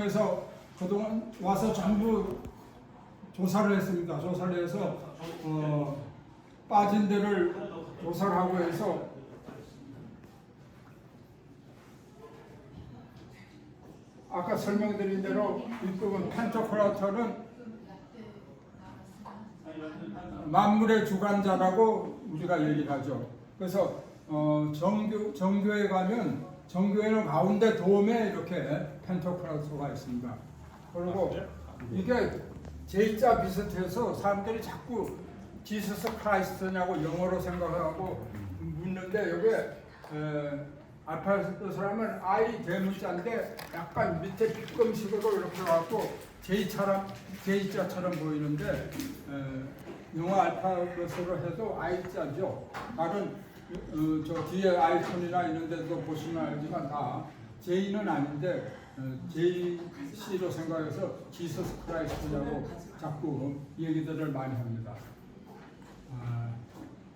그래서 그동안 와서 전부 조사를 했습니다. 조사를 해서 빠진 데를 조사를 하고 해서 아까 설명드린 대로 윗부분 펜토크라터는 만물의 주관자라고 우리가 얘기를 하죠. 그래서 정교에 가면 정교회는 가운데 돔에 이렇게 펜토크라토가 있습니다. 그리고 이게 J자 비슷해서 사람들이 자꾸 지서스 크라이스트냐고 영어로 생각하고 묻는데 여기 알파벳 사람은 I 대문자인데 약간 밑에 빗금식으로 이렇게 와갖고 J자처럼 보이는데 영어 알파벳으로 해도 I자죠. 다른 저 뒤에 아이콘이나 이런 데도 보시면 알지만 다 J는 아닌데 JC로 생각해서 지서스 크라이스트라고 자꾸 얘기들을 많이 합니다.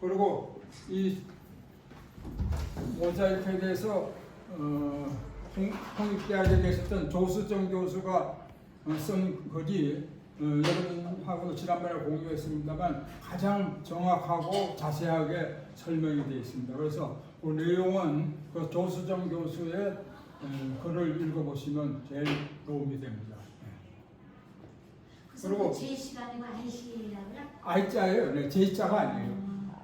그리고 이 모자이크에 대해서 홍익대학에 계셨던 조수정 교수가 쓴 글이 여러분하고도 지난번에 공유했습니다만 가장 정확하고 자세하게 설명이 되어 있습니다. 그래서 그 내용은 그 조수정 교수의 글을 읽어보시면 제일 도움이 됩니다. 그리고 J씨가 아니고 I씨라고요? I자예요. 네, J자가 아니에요.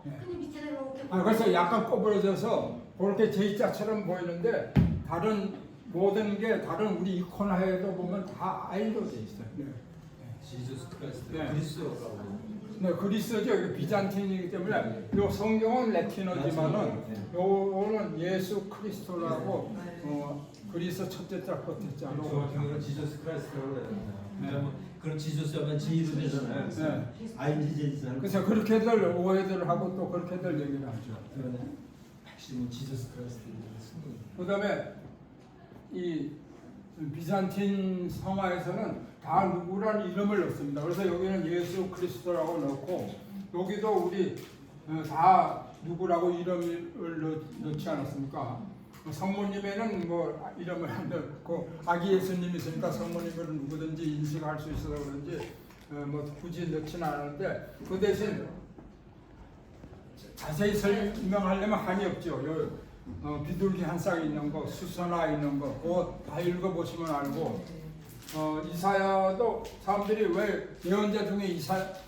근데 밑에가 이렇게 그래서 약간 꼬부러져서 그렇게 J자처럼 보이는데 다른 모든 게 다른 우리 이코나에도 보면 다 I로 돼 있어요. 네. 지저스 크라이스트 네. 그리스도라고. 네, 그리스도죠. 이게 비잔틴이기 때문에 요 성경은 라틴어지만은 요거는 예수 그리스도라고 그리스 첫째 자, 첫째 자로. 저 같은 경우는 지저스 크라이스트라고 그래요. 네. 그러면 그럼 지저스 하면 J로 되잖아요. 네. INGJ잖아요. 그래서 그렇게들 오해들 하고 또 그렇게들 얘기를 하죠. 그러네. 핵심은 지저스 크라이스트입니다. 그다음에 이 비잔틴 성화에서는 다 누구라는 이름을 넣습니다. 그래서 여기는 예수 그리스도라고 넣고 여기도 우리 다 누구라고 이름을 넣지 않았습니까? 성모님에는 뭐 이름을 안 넣고 아기 예수님이 있으니까 성모님을 누구든지 인식할 수 있어서 그런지 뭐 굳이 넣지는 않았는데 그 대신 자세히 설명하려면 한이 없죠. 비둘기 한 쌍 있는 거, 수선화 있는 거, 그거 다 읽어보시면 알고, 이사야도 사람들이 왜 예언자 중에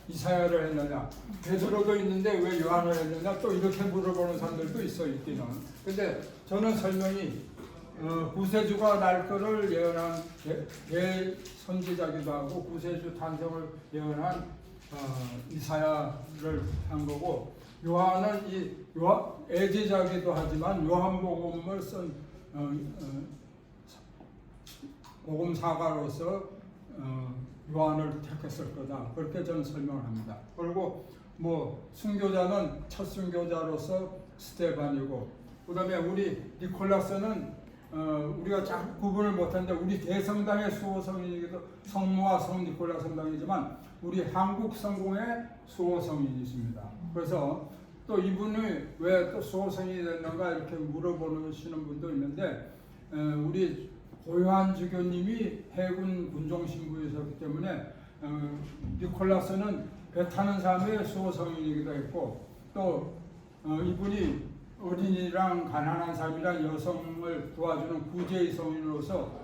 이사야를 했느냐, 베드로도 있는데 왜 요한을 했느냐, 또 이렇게 물어보는 사람들도 있어 있기는. 근데 저는 설명이 구세주가 날 거를 예언한 대선지자기도 하고 구세주 탄생을 예언한 이사야를 한 거고. 요한은 애제자기도 하지만 요한복음을 쓴 복음사가로서 요한을 택했을 거다. 그렇게 저는 설명을 합니다. 그리고 뭐 순교자는 첫 순교자로서 스테반이고, 그다음에 우리 니콜라스는 우리가 잘 구분을 못하는데 우리 대성당의 수호성인이기도 성모와 성 니콜라 성당이지만 우리 한국 성공의 수호성인이십니다. 그래서 또 이분이 왜 또 수호성이 됐는가 이렇게 물어보시는 분도 있는데 우리 고요한 주교님이 해군 군종 신부이셨기 때문에 니콜라스는 배 타는 사람의 수호성인이기도 했고 또 이분이 어린이랑 가난한 사람이랑 여성을 도와주는 구제의 성인으로서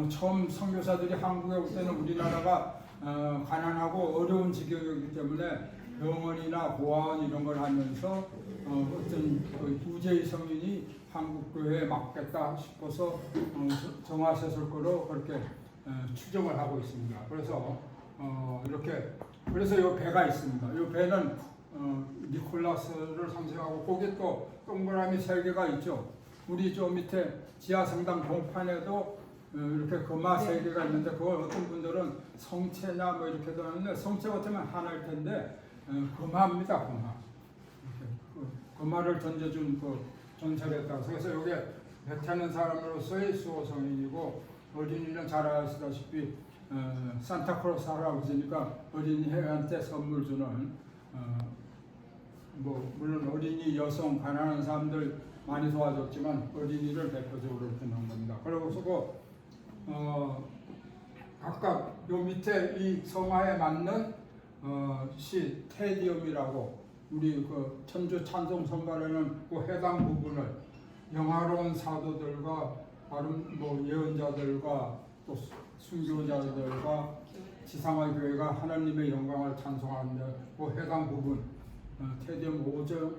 처음 선교사들이 한국에 올 때는 우리나라가 가난하고 어려운 지경이기 때문에 병원이나 보안 이런 걸 하면서 어떤 구제의 성인이 한국 교회에 맞겠다 싶어서 정하셨을 거로 그렇게 추정을 하고 있습니다. 그래서 이렇게 그래서 이 배가 있습니다. 이 배는 니콜라스를 상징하고 거기 또 동그라미 3개가 있죠. 우리 저 밑에 지하성당 동판에도 이렇게 금화 3개가 있는데 그걸 어떤 분들은 성체냐 뭐 이렇게도 하는데 성체 같으면 하나일 텐데 금화입니다. 금화. 금화를 던져준 그 전설에 따라서 그래서 여기 배 타는 사람으로서의 수호성인이고 어린이는 잘 아시다시피 산타크로스 할아버지니까 어린이한테 선물 주는 뭐 물론 어린이 여성 가난한 사람들 많이 도와줬지만 어린이를 대표적으로 이렇게 넣은 겁니다. 그리고 각각 요 밑에 이 성화에 맞는 시 테디움이라고 우리 그 천주 찬송 선발에는 그 해당 부분을 영화로운 사도들과 뭐 예언자들과 또 순교자들과 지상의 교회가 하나님의 영광을 찬송하는데 그 해당 부분 테디움 5절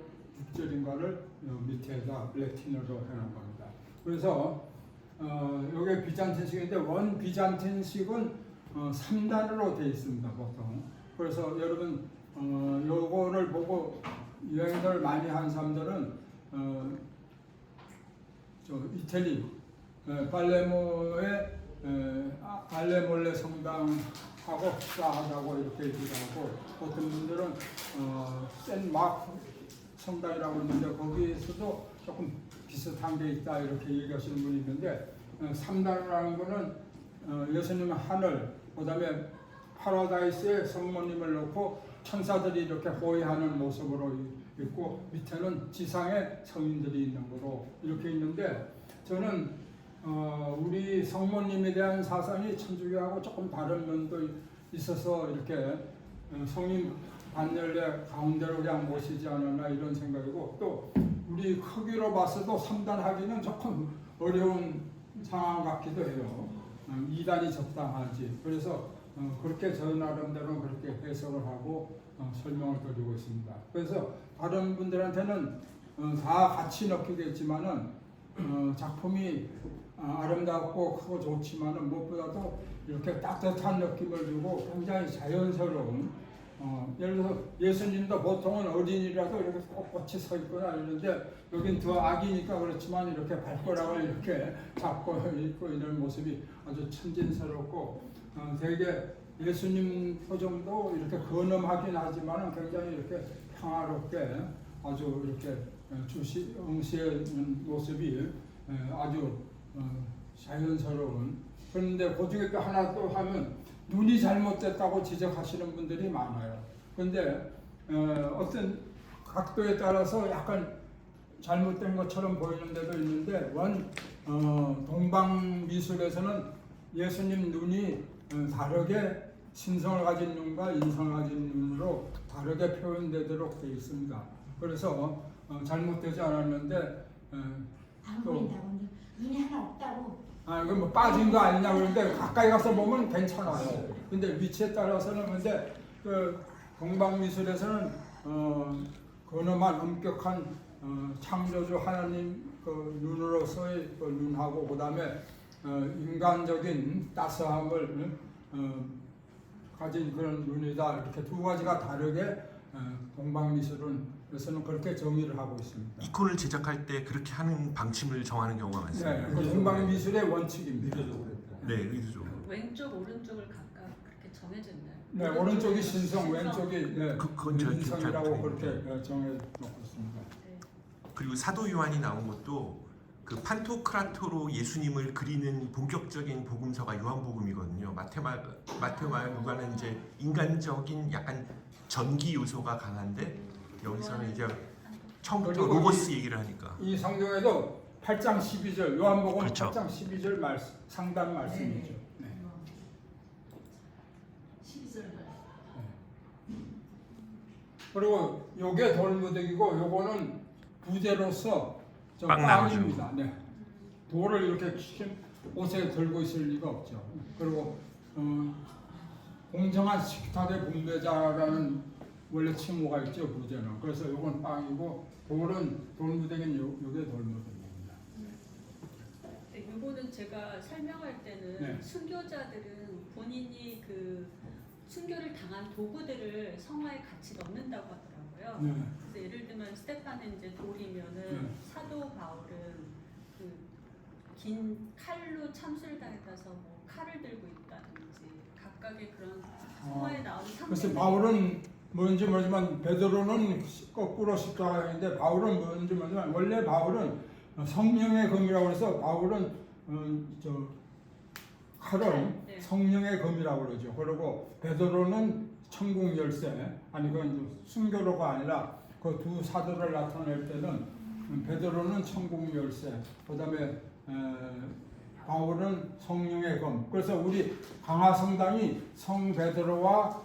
6절인가를 밑에다 레틴어로 해놓은 겁니다. 그래서 이게 비잔틴식인데 원 비잔틴식은 3단으로 되어 있습니다 보통. 그래서 여러분 요거를 보고 여행을 많이 한 사람들은 저 이태리 팔레모의 알레몰레 성당하고 흡사하다고 이렇게 얘기를 하고 어떤 분들은 센 마크 성당이라고 그러는데 거기에서도 조금 비슷한 게 있다 이렇게 얘기하시는 분이 있는데 3단이라는 거는 예수님의 하늘 그다음에 파라다이스에 성모님을 놓고 천사들이 이렇게 호위하는 모습으로 있고 밑에는 지상에 성인들이 있는 거로 이렇게 있는데 저는 우리 성모님에 대한 사상이 천주교하고 조금 다른 면도 있어서 이렇게 성인 반열에 가운데로 그냥 모시지 않았나 이런 생각이고 또 우리 크기로 봤어도 3단 하기는 조금 어려운 상황 같기도 해요. 2단이 적당하지. 그래서 그렇게 저 나름대로 그렇게 해석을 하고 설명을 드리고 있습니다. 그래서 다른 분들한테는 다 같이 넣기겠지만은 작품이 아름답고 크고 좋지만은 무엇보다도 이렇게 따뜻한 느낌을 주고 굉장히 자연스러운 예를 들어서 예수님도 보통은 어린이라도 이렇게 꼿꼿이 서 있거나 이러는데 여긴 더 아기니까 그렇지만 이렇게 발가락을 이렇게 잡고 있고 이런 모습이 아주 천진스럽고 되게 예수님 표정도 이렇게 근엄하긴 하지만 굉장히 이렇게 평화롭게 아주 이렇게 응시하는 모습이 아주 자연스러운. 그런데 그 중에 또 하나 또 하면 눈이 잘못됐다고 지적하시는 분들이 많아요. 그런데 어떤 각도에 따라서 약간 잘못된 것처럼 보이는 데도 있는데 동방 미술에서는 예수님 눈이 다르게 신성을 가진 눈과 인성을 가진 눈으로 다르게 표현되도록 되어 있습니다. 그래서 잘못되지 않았는데 안 보인다고 눈이 하나 없다고. 이거 뭐 빠진 거 아니냐 그러는데 가까이 가서 보면 괜찮아요. 근데 위치에 따라서는 근데 그 동방미술에서는 근엄한 엄격한 창조주 하나님 그 눈으로서의 그 눈하고 그다음에 인간적인 따스함을 가진 그런 눈이다 이렇게 두 가지가 다르게 동방미술에서는 그렇게 정의를 하고 있습니다. 이콘을 제작할 때 그렇게 하는 방침을 정하는 경우가 많습니다. 네, 그 동방미술의 원칙입니다. 네, 의도적으로. 왼쪽 오른쪽을 각각 그렇게 정해져 있나요? 네, 오른쪽이 신성, 왼쪽이 그건 제가 기억이 잘 인성이라고 못하는데. 그렇게 정해놓고 있습니다. 네. 그리고 사도 요한이 나온 것도 그 판토크라토로 예수님을 그리는 본격적인 복음서가 요한복음이거든요. 마테오, 누가는 이제 인간적인 약간 전기 요소가 강한데 여기서는 이제 처음부터 그리고 로고스 얘기를 하니까. 이 성경에도 8장 12절, 요한복음 그렇죠. 8장 12절 말씀, 상단 말씀이죠. 네. 12절. 그리고 요게 돌무더기고 요거는 부제로서 저 빵 빵입니다. 네. 돌을 이렇게 옷에 들고 있을 리가 없죠. 그리고 공정한 식탁의 분배자라는 원래 칭호가 있죠, 부제는. 그래서 요건 빵이고 돌무더기는 요게 돌무더기입니다. 네, 이거는 제가 설명할 때는 네. 순교자들은 본인이 그 순교를 당한 도구들을 성화에 같이 넣는다고 하더라고요. 네. 그래서 예를 들면 스테판은 이제 돌이면은 네. 사도 바울은 그 긴 칼로 참술당해서 뭐 칼을 들고 있다든지 각각의 그런 성화에 나오는 그래서 상징. 바울은 뭔지 모르지만 베드로는 거꾸로 십자가인데 바울은 뭔지 모르지만 원래 바울은 성령의 검이라고 해서 바울은 저 칼은 네. 성령의 검이라고 그러죠. 그리고 베드로는 천국 열쇠 아니 그건 순교로가 아니라 그 두 사도를 나타낼 때는 베드로는 천국 열쇠 그다음에 바울은 성령의 검. 그래서 우리 강화성당이 성 베드로와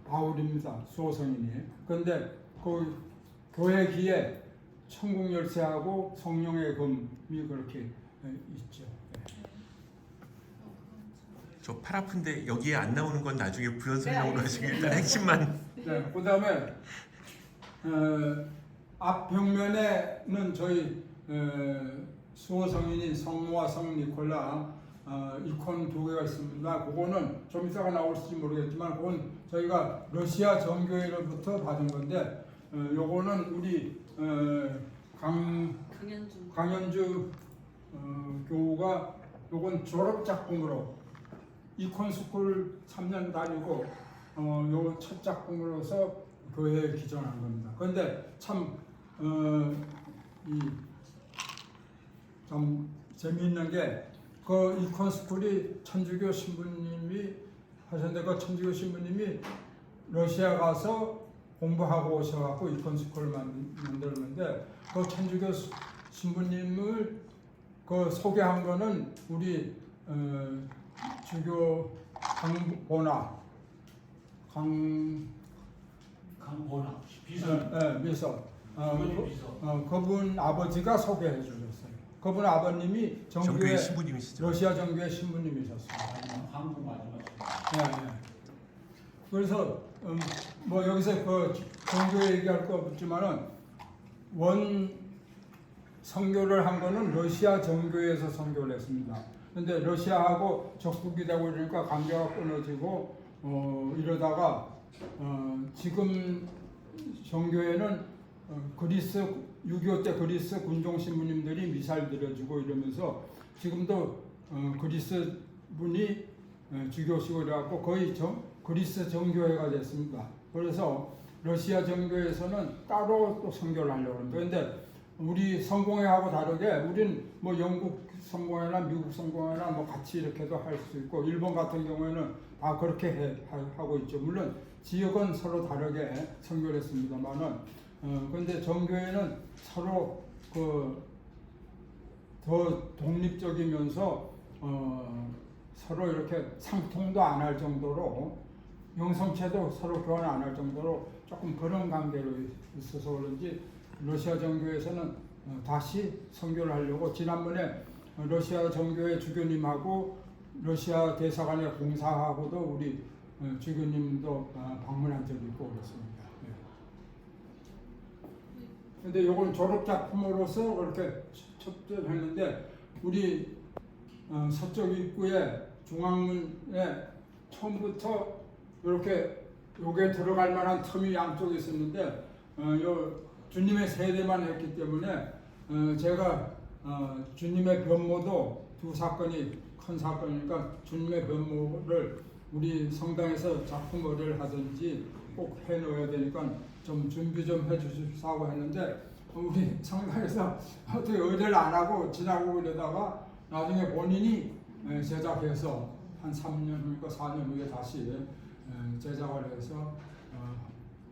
바울입니다. 수호성인이. 그런데 그 교회기에 천국 열쇠하고 성령의 검이 그렇게 있죠. 저 팔 아픈데 여기에 안 나오는 건 나중에 부연 설명으로 네, 하시고 알겠습니다. 일단 핵심만. 네, 그다음에 앞 벽면에는 저희 수호성인인 성모와 성 니콜라 이콘 두 개가 있습니다. 그거는 좀 이따가 나올지 모르겠지만 그건 저희가 러시아 정교회로부터 받은 건데 요거는 우리 강현주 교우가 요건 졸업 작품으로 이콘 스쿨 3년 다니고 요 첫 작품으로서 교회에 기증한 겁니다. 그런데 참 좀 재미있는 게 그 이콘 스쿨이 천주교 신부님이 하셨는데 그 천주교 신부님이 러시아 가서 공부하고 오셔갖고 이콘 스쿨을 만들었는데 그 천주교 신부님을 그 소개한 거는 우리 주교 강보나 강보나 비서 비서. 그분 아버지가 소개해 주셨어요. 그분 아버님이 정교회 신부님이시죠. 러시아 정교회 신부님이셨어요. 한국 마지막. 네. 그래서 뭐 여기서 그 정교회 얘기할 거 없지만은 원 선교를 한 거는 러시아 정교회에서 선교를 했습니다. 근데 러시아하고 적국이 되고 이러니까 관계가 끊어지고 이러다가 지금 정교회는 그리스 6.25 때 그리스 군종 신부님들이 미사일 들여주고 이러면서 지금도 그리스 분이 주교시고 이래갖고 거의 그리스 정교회가 됐습니다. 그래서 러시아 정교회에서는 따로 또 선교를 하려고 합니다. 그런데 우리 성공회하고 다르게 우린 뭐 영국 성공회나 미국 성공회나 뭐 같이 이렇게도 할 수 있고 일본 같은 경우에는 다 그렇게 하고 있죠. 물론 지역은 서로 다르게 선교를 했습니다만은 그런데 정교회는 서로 더 독립적이면서 서로 이렇게 상통도 안 할 정도로 영성체도 서로 교환 안 할 정도로 조금 그런 관계로 있어서 그런지 러시아 정교회에서는 다시 선교를 하려고 지난번에 러시아 정교회 주교님하고 러시아 대사관의 공사하고도 우리 주교님도 방문한 적이 있고 그렇습니다. 근데 요건 졸업 작품으로서 그렇게 첩제를 했는데 우리 서쪽 입구에 중앙문에 처음부터 이렇게 요게 들어갈 만한 틈이 양쪽에 있었는데 요 주님의 세례만 했기 때문에 제가 주님의 변모도 두 사건이 큰 사건이니까 주님의 변모를 우리 성당에서 작품 의뢰를 하든지 꼭 해놓아야 되니까 좀 준비 좀 해주십사고 했는데 우리 성당에서 어떻게 의뢰를 안 하고 지나고 이러다가 나중에 본인이 제작해서 한 3년 후니까 4년 후에 다시 제작을 해서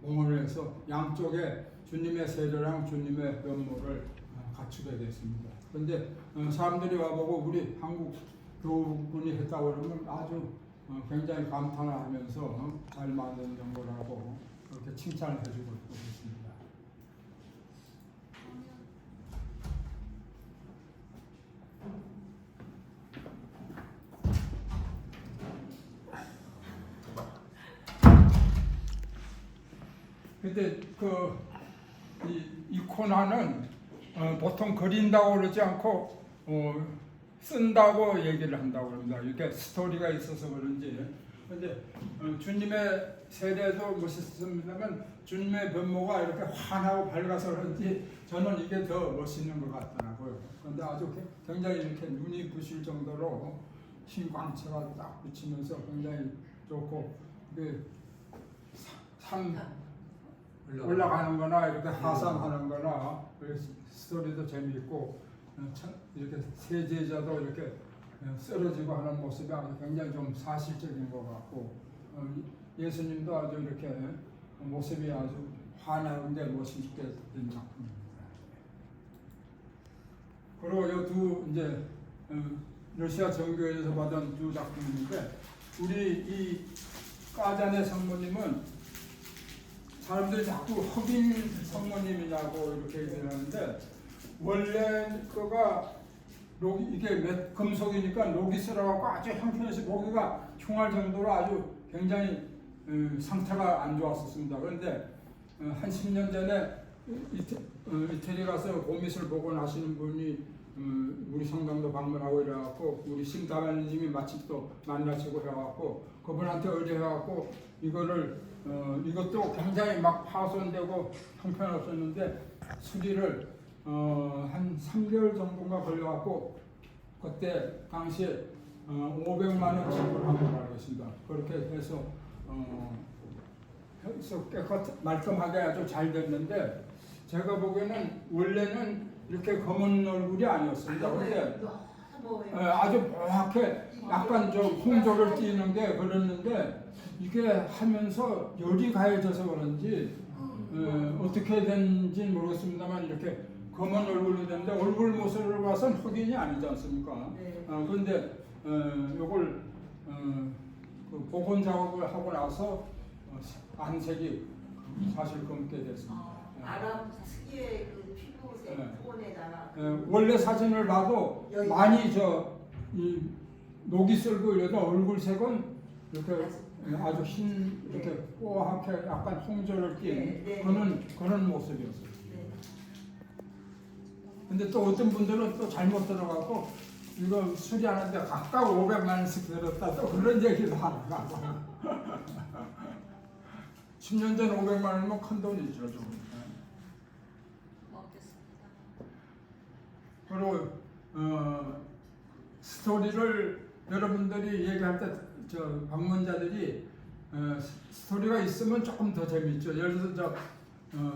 봉헌을 해서 양쪽에 주님의 세례랑 주님의 면모를 갖추게 됐습니다. 그런데 사람들이 와보고 우리 한국 교우분이 했다고 그러면 아주 굉장히 감탄을 하면서 잘 만든 거라고 그렇게 칭찬을 해주고 있습니다. 근데 이 코나는 보통 그린다고 그러지 않고 쓴다고 얘기를 한다고 합니다. 이렇게 스토리가 있어서 그런지. 근데 주님의 세례도 멋있습니다만 주님의 면모가 이렇게 환하고 밝아서 그런지 저는 이게 더 멋있는 것 같더라고요. 그런데 아주 굉장히 이렇게 눈이 부실 정도로 흰광채가 딱 비치면서 굉장히 좋고 산 올라가는 거나 이렇게 하산하는 거나 스토리도 재미있고 이렇게 세제자도 이렇게 쓰러지고 하는 모습이 아주 굉장히 좀 사실적인 것 같고 예수님도 아주 이렇게 모습이 아주 환하게 멋있게 된 작품입니다. 그리고 이 두 이제 러시아 정교회에서 받은 두 작품인데 우리 이 까자네 성모님은 사람들이 자꾸 흑인 성모님이냐고 이렇게 얘기를 하는데 원래 거가 이게 금속이니까 녹이 쓸어갖고 아주 형편없이 보기가 흉할 정도로 아주 굉장히 상태가 안 좋았었습니다. 그런데 한 10년 전에 이태리 가서 고미술 복원하시는 분이 우리 성당도 방문하고 이래갖고 우리 심다바님이 마침 또 만나시고 해갖고 그분한테 의뢰해갖고 이것도 굉장히 막 파손되고 형편없었는데 수리를 한 3개월 정도가 걸려갖고 그때 당시에 500만 원 지불한 걸로 알고 있습니다. 그렇게 해서 말끔하게 아주 잘 됐는데 제가 보기에는 원래는 이렇게 검은 얼굴이 아니었습니다. 근데 아주 묘하게 약간 좀 홍조를 띠는 게 그랬는데 이게 하면서 열이 가해져서 그런지 어떻게 된지 모르겠습니다만 이렇게 검은 얼굴이 됐는데 얼굴 모습을 봐서는 흑인이 아니지 않습니까? 그런데 요걸 그 복원 작업을 하고 나서 안색이 사실 검게 됐습니다. 아랍 특유의 그 피부색 톤에다가 원래 사진을 봐도 여기. 많이 이 녹이 쓸고 이러다 얼굴 색은 이렇게 아주 흰 이렇게 뽀얗게 약간 홍조를 띈 네. 그런 모습이었어요. 네. 근데 또 어떤 분들은 또 잘못 들어가고 이거 수리하는데 각각 500만 원씩 들었다 또 그런 얘기도 하더라고. 10년 전 500만 원이면 큰 돈이죠. 좀. 먹겠습니다. 그리고 스토리를 여러분들이 얘기할 때 방문자들이 스토리가 있으면 조금 더 재밌죠. 예를 들어서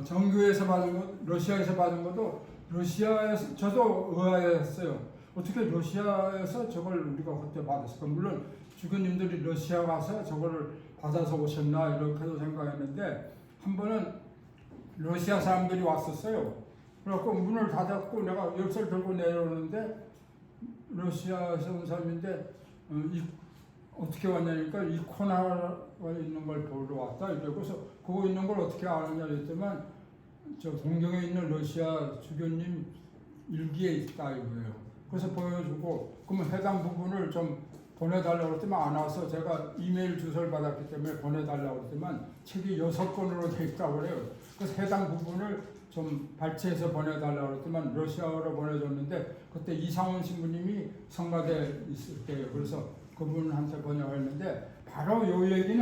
정교에서 받은 것, 러시아에서 받은 것도 러시아에서 저도 의아했어요. 어떻게 러시아에서 저걸 우리가 그때 받았을까? 물론 주교님들이 러시아 가서 저거를 받아서 오셨나 이렇게도 생각했는데 한 번은 러시아 사람들이 왔었어요. 그래갖고 문을 닫았고 내가 열쇠를 들고 내려오는데 러시아에서 온 사람인데 어떻게 왔냐니까 이코나가 있는 걸 보러 왔다 이러고서 그거 있는 걸 어떻게 아느냐 했더만 저 동경에 있는 러시아 주교님 일기에 있다 이거예요. 그래서 보여주고 그러면 해당 부분을 좀 보내달라고 했더만 안 와서 제가 이메일 주소를 받았기 때문에 보내달라고 했더만 책이 6권으로 돼 있다고 그래요. 그래서 해당 부분을 좀 발췌해서 보내달라고 했더만 러시아어로 보내줬는데 그때 이상원 신부님이 성가대에 있을 때예요. 그래서 그분한테 번역했는데 바로 요 얘기는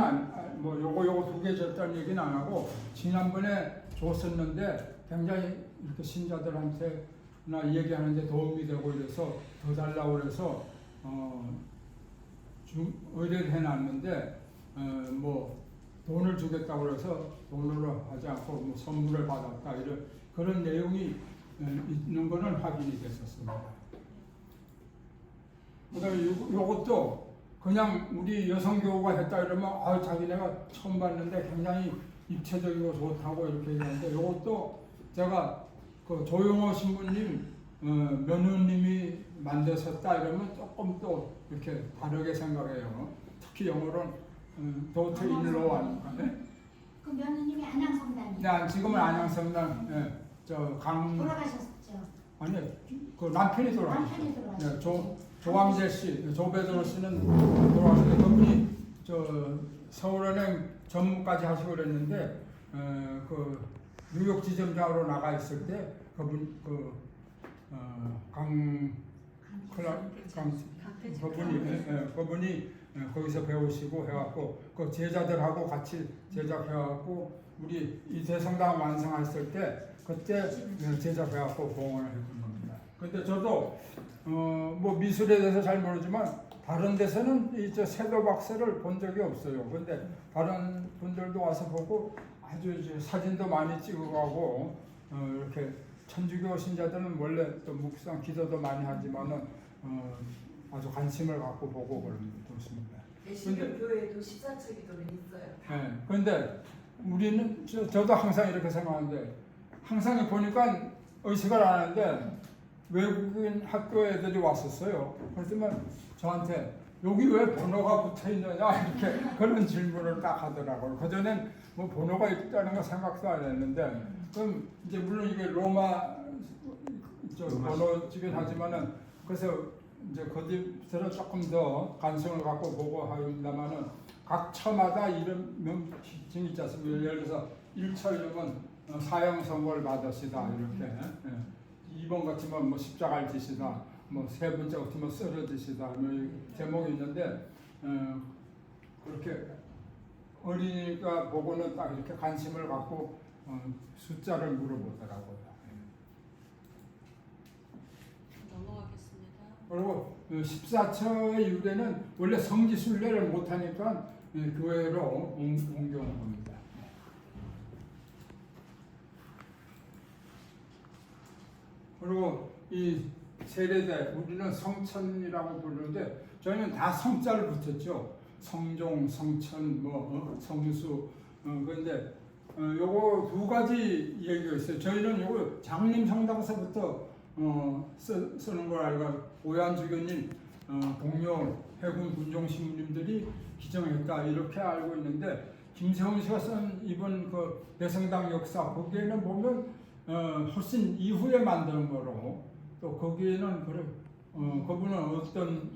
뭐 요거 2개 줬다는 얘기는 안 하고 지난번에 줬었는데 굉장히 이렇게 신자들한테나 얘기하는데 도움이 되고 이래서 더 달라고 그래서 의뢰를 해놨는데 뭐 돈을 주겠다고 그래서 돈으로 하지 않고 뭐 선물을 받았다 이런 그런 내용이 있는 거는 확인이 됐었습니다. 그다음에 요것도 그냥 우리 여성교우가 했다 이러면 자기네가 처음 봤는데 굉장히 입체적이고 좋다고 이렇게 얘기하는데 요것도 제가 그 조용호 신부님 며느님이 만드셨다 이러면 조금 또 이렇게 다르게 생각해요. 특히 영어로는 도트 인로 아닙니까? 네? 그 며느님이 안양성당이에요. 네, 지금은 안양성당 돌아가셨죠. 아니 그 남편이 돌아가셨어요. 남편이 돌아가셨죠. 네, 조광재 씨, 조배도로 씨는 돌아가셨는데 그분이 서울은행 전무까지 하시고 그랬는데 그 뉴욕 지점장으로 나가 있을 때 그분 그분이 거기서 배우시고 해갖고 그 제자들하고 같이 제작해갖고 우리 이 대성당 완성했을 때 그때 제작해갖고 봉헌을 했던 겁니다. 근데 저도 뭐 미술에 대해서 잘 모르지만 다른 데서는 이 세도 박사를 본 적이 없어요. 근데 다른 분들도 와서 보고 아주 이제 사진도 많이 찍어가고 이렇게 천주교 신자들은 원래 또 묵상 기도도 많이 하지만은 아주 관심을 갖고 보고 그렇습니다. 대신교 교회도 14차 기도는 있어요. 네. 그런데 우리는 저도 항상 이렇게 생각하는데 항상 보니까 의식을 안 하는데 외국인 학교 애들이 왔었어요. 그랬더니 저한테 여기 왜 번호가 붙어 있느냐 이렇게 그런 질문을 딱 하더라고요. 그전엔 뭐 번호가 있다는 거 생각도 안 했는데 그럼 이제 물론 이게 로마 번호집이긴 하지만은 그래서 이제 거기서는 조금 더 관심을 갖고 보고 합니다만은 각 처마다 이름 명칭이 있지 않습니까? 예를 들어서 1처 이름은 사형 선고를 받으시다 이렇게, 2번 같으면 뭐 십자가를 지시다, 뭐 세 번째 같으면 쓰러지시다 뭐 제목이 있는데 그렇게 어린이가 보고는 딱 이렇게 관심을 갖고 숫자를 물어보더라고요. 넘어가겠습니다. 그리고 14처의 유래는 원래 성지순례를 못하니까 교회로 옮겨온 겁니다. 그리고 이 세례대 우리는 성천이라고 부르는데 저희는 다 성자를 붙였죠. 성종, 성천, 뭐 성수. 그런데 요거 두 가지 얘기가 있어요. 저희는 요거 장림 성당서부터 쓰는 걸 알고 오한주교님 동료 해군 군종 신부님들이 기정했다 이렇게 알고 있는데 김세훈 씨가 쓴 이번 그 대성당 역사 거기에는 보면 훨씬 이후에 만드는 거로 또 거기에는 그분은 어떤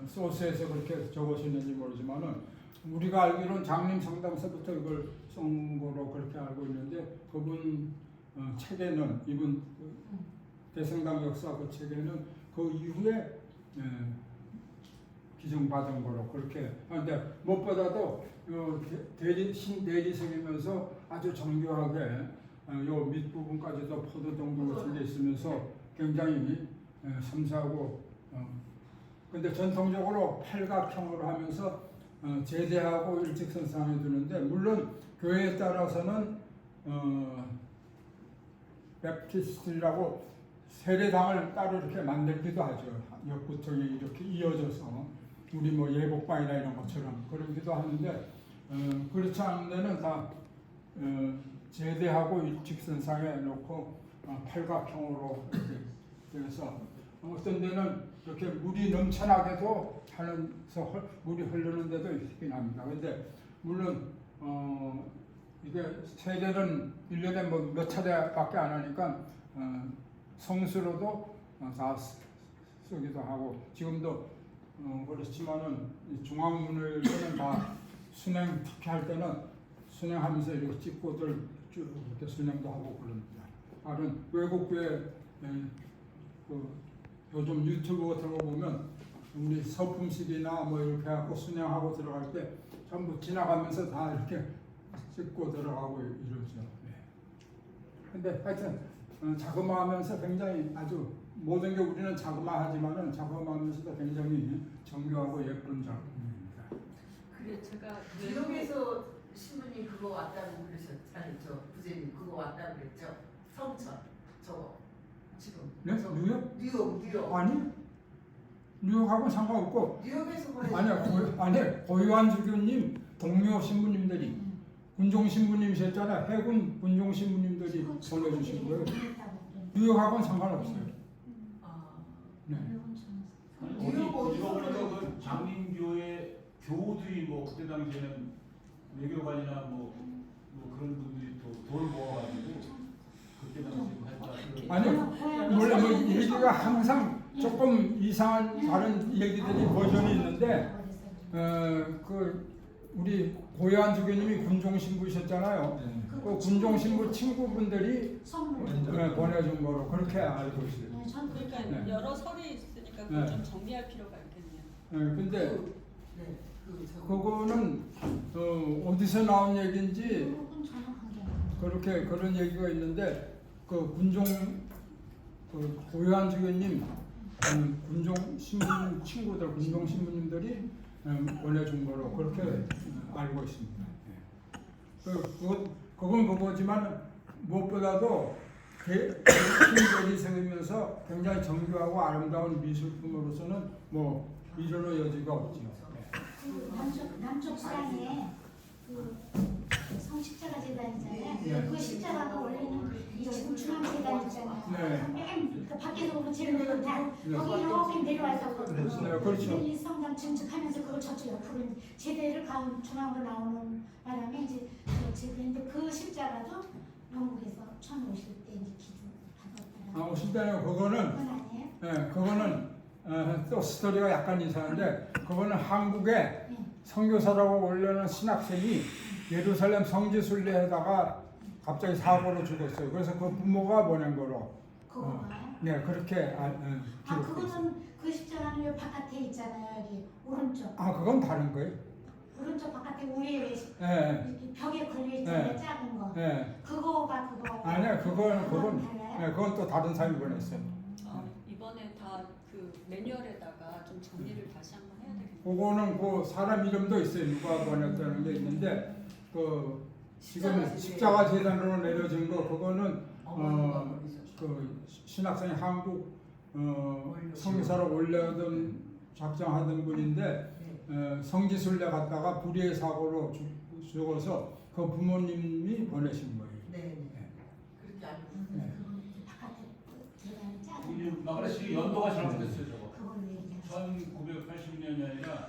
소스에서 그렇게 적으시는지 모르지만은 우리가 알기로는 장림 성당서부터 이걸 쓴 거로 그렇게 알고 있는데 그분 책에는 이분 대성당 역사 그 책에는 그 이후에 기증받은 거로 그렇게 하는데 무엇보다도 신대리석이면서 아주 정교하게 요 밑부분까지도 포도동도 같은 게 있으면서 굉장히 섬세하고 근데 전통적으로 팔각형으로 하면서 제대하고 일직선상에 두는데 물론 교회에 따라서는 베프티스트라고 세례당을 따로 이렇게 만들기도 하죠. 옆구통이 이렇게 이어져서 우리 뭐 예복방이나 이런 것처럼 그러기도 하는데 그렇지 않은 데는 다 제대하고 일직선상에 놓고 팔각형으로 이렇게 돼서 어떤 데는 이렇게 물이 넘쳐나게도 하면서 물이 흐르는 데도 있긴 합니다. 그런데 물론 이게 세례는 1년에 뭐 몇 차례밖에 안 하니까 성수로도 다 쓰기도 하고 지금도 그렇지만은 중앙문을는 다 순행 특히 할 때는 순행하면서 이렇게 찍고들 쭉 이렇게 순행도 하고 그럽니다. 다른 외국 교회 요즘 유튜브 같은 거 보면 우리 서품식이나 뭐 이렇게 하고 순행하고 들어갈 때 전부 지나가면서 다 이렇게 찍고 들어가고 이러죠. 근데 하여튼 자그마하면서 굉장히 아주 모든 게 우리는 자그마하지만은 자그마하면서도 굉장히 정교하고 예쁜 작품입니다. 그래 제가 뉴욕에서 신부님 그거 왔다고 그러셨잖아요. 부제님 그거 왔다고 그랬죠. 성천 저거 지금. 네? 뉴욕? 뉴욕. 아니 뉴욕하고는 상관없고 뉴욕에서 아니 고유한 주교님 동료 신부님들이 군종 신부님이셨잖아요. 해군 군종 신부님들이 보내주신 거예요. 뉴욕하고는 상관없어요. 네. 어디 보니까 그 장림교회 교우들이 뭐 그때 당시에는 외교관이나 뭐 그런 분들이 또 돈을 모아가지고 그때 당시에 했다. 아니 원래 뭐 얘기가 항상 조금 이상한 다른 얘기들이 버전이 있는데 그 우리 고요한 주교님이 군종 신부셨잖아요. 그 군종 신부 친구분들이 보내준 거로 그렇게 알고 있어요. 그러니까 여러 설이 있으니까 그걸 좀 정리할 필요가 있겠네요. 근데 그거는 어디서 나온 얘기인지 그렇게 그런 얘기가 있는데 그 군종 그 고요한 주교님 군종 신부님 친구들 군종 신부님들이 보내준 거로 그렇게 알고 있습니다. 그건 그거지만 무엇보다도 신대리석이면서 굉장히 정교하고 아름다운 미술품으로서는 뭐 이전의 여지가 없죠. 남쪽 사랑에 그 성십자가 재단이잖아요. 네. 그 십자가가 원래는 이 지금 중앙재단 있잖아요. 네. 맨그 밖에서 보면 지르는 다 네. 거기 이렇게 내려와 있었거든요. 네, 그렇죠. 이 성당 증축하면서 그걸 저쪽 옆으로 이제 제대를 가운 중앙으로 나오는 바람에 이제 그 제대인데 그 십자가도 영국에서 1050대 이제 기준 받았다라는. 아, 오신다는 그거는 그건 아니에요? 네, 그거는 또 스토리가 약간 이상한데 그거는 한국에 네. 선교사라고 올려는 신학생이 예루살렘 성지순례에다가 갑자기 사고로 죽었어요. 그래서 그 부모가 보낸 거로. 그거가요? 네, 그렇게 아 기록돼 있어요. 그거는 그 십자가는 요 바깥에 있잖아요. 여기 오른쪽 아, 그건 다른 거예요? 오른쪽 바깥에 위에 왜 네, 이렇게 벽에 걸려 있잖아요. 네. 작은 거. 네. 그거가 그거. 아니야, 그건 달라요? 네, 그건 또 다른 사람이 보냈어요. 이번에 다 그 매뉴얼에다가 좀 정리를 다시 한번 해야 되겠네요. 그거는 그 사람 이름도 있어요. 누가 보냈다는 게 있는데 그 지금 십자가 재단으로 내려진 거 그거는 그 신학생이 한국 성교사로 올려던 작정하던 분인데 성지순례 갔다가 불의의 사고로 죽어서 그 부모님이 보내신 거예요. 네. 그렇게 알고 네. 바깥에 들어가는 작은 이게 마그레스 연도가 잘못됐어요 저거. 그걸로 얘기하죠. 1980년이 아니라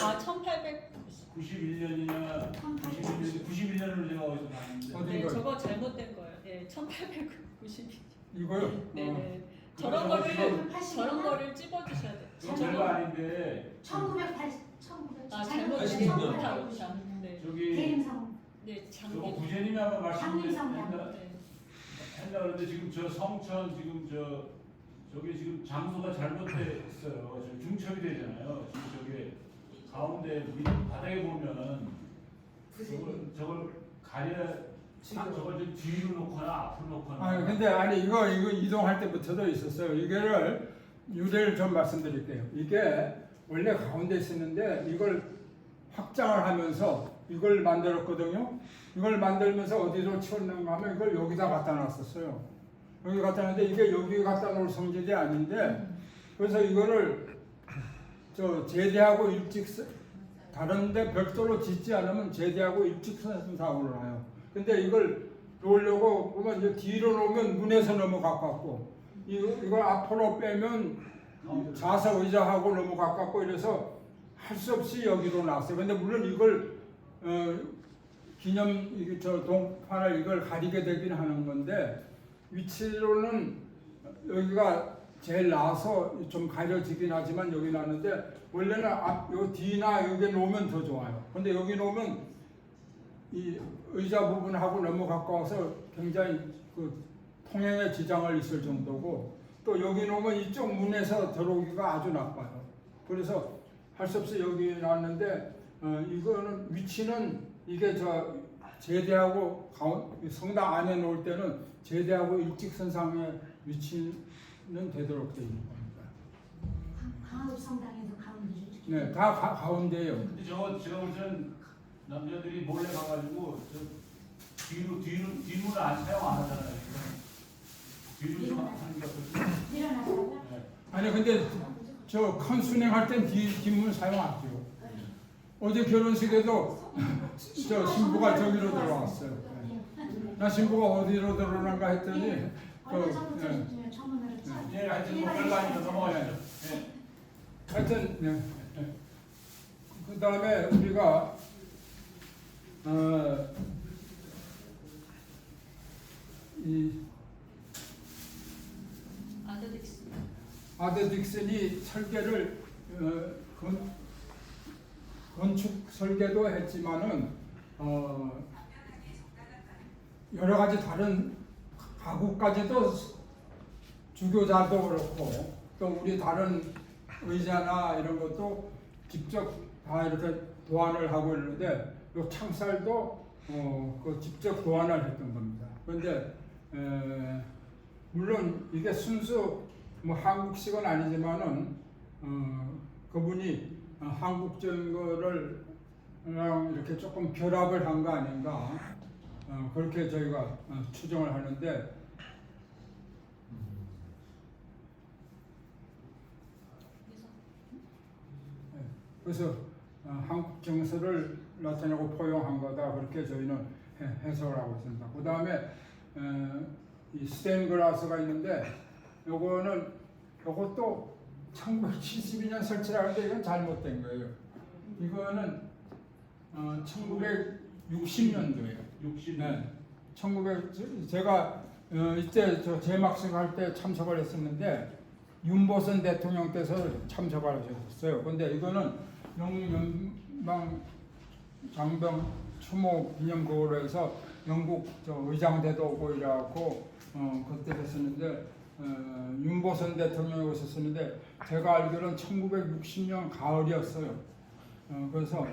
아 1800. 91년이냐 91년을 제가 어디서 봤는데 어디? 네, 이거요? 저거 잘못된 거예요. 네, 1892. 이거요? 네. 저런 저런 거를 찝어주셔야 돼요. 그건 별거 아닌데 1980, 아 1980, 잘못 네. 잘못했다. 네, 저기 대림성. 네 저거 장님. 부제님이 아마 장림성 말씀했나 네. 그런데 지금 저 성천 지금 저기 지금 장소가 잘못됐어요. 지금 중첩이 되잖아요. 지금 저기 가운데 밑 바닥에 보면 저걸 가려 저걸 좀 뒤로 놓거나 앞으로 놓거나. 아니 근데 아니 이거 이동할 때부터도 있었어요. 이거를 유래를 좀 말씀드릴게요. 이게 원래 가운데 있었는데 이걸 확장을 하면서 이걸 만들었거든요. 이걸 만들면서 어디로 치웠는가 하면 이걸 여기다 갖다 놨었어요. 여기 갖다 놨는데 이게 여기 갖다 놓을 성질이 아닌데 그래서 이거를 저 제대하고 일직선 다른데 별도로 짓지 않으면 제대하고 일직선 사고를 해요. 근데 이걸 놓으려고 보면 이제 뒤로 놓으면 문에서 너무 가깝고 이걸 앞으로 빼면 좌석 의자하고 너무 가깝고 이래서 할 수 없이 여기로 놨어요. 근데 물론 이걸 기념 저 동판을 이걸 가리게 되긴 하는 건데 위치로는 여기가 제일 나아서 좀 가려지긴 하지만 여기 놨는데 원래는 요 뒤나 여기 놓으면 더 좋아요. 근데 여기 놓으면 이 의자 부분하고 너무 가까워서 굉장히 그 통행에 지장을 있을 정도고 또 여기 놓으면 이쪽 문에서 들어오기가 아주 나빠요. 그래서 할 수 없이 여기 놨는데 이거는 위치는 이게 저 제대하고 성당 안에 놓을 때는 제대하고 일직선상에 위치는 되도록 되어 있는 겁니다. 강화도 성당에서 가운데를 이렇게. 네, 다 가운데예요. 근데 저거 제가 볼 때는 남자들이 몰래 가가지고 저 뒷문을 안 사용 안 하잖아요. 뒤로 좀 하는 게 어떨까요? 일어나다가 네. 아니 근데 저 큰 순행할 땐 뒷문 사용 안 해요. 어제 결혼식에도 저 신부가 저기로 들어왔어요. 나 신부가 어디로 들어오는가 했더니 얼마 전부터 전문으로 예, 하여튼 뭐 별거 아니죠. 넘어가시죠. 예. 하여튼 그 다음에 우리가 이 아더 딕슨이 설계를 건축 설계도 했지만은 여러 가지 다른 가구까지도 주교자도 그렇고 또 우리 다른 의자나 이런 것도 직접 다 이렇게 도안을 하고 있는데 이 창살도 그 직접 도안을 했던 겁니다. 그런데 물론 이게 순수 뭐 한국식은 아니지만은 그분이 한국적인 거를 이렇게 조금 결합을 한 거 아닌가 그렇게 저희가 추정을 하는데 그래서 한국 정서를 나타내고 포용한 거다 그렇게 저희는 해석을 하고 있습니다. 그 다음에 이 스테인글라스가 있는데 요것도 1972년 설치라는데 이건 잘못된 거예요. 이거는 1960년도예요. 60. 네. 제가 이때 저 개막식 할 때 참석을 했었는데 윤보선 대통령께서 참석을 하셨어요. 근데 이거는 영연방 장병 추모 기념곡으로 해서 영국 의장대도 오고 이래갖고 그때 했었는데 윤보선 대통령이 오셨었는데 제가 알기로는 1960년 가을이었어요. 그래서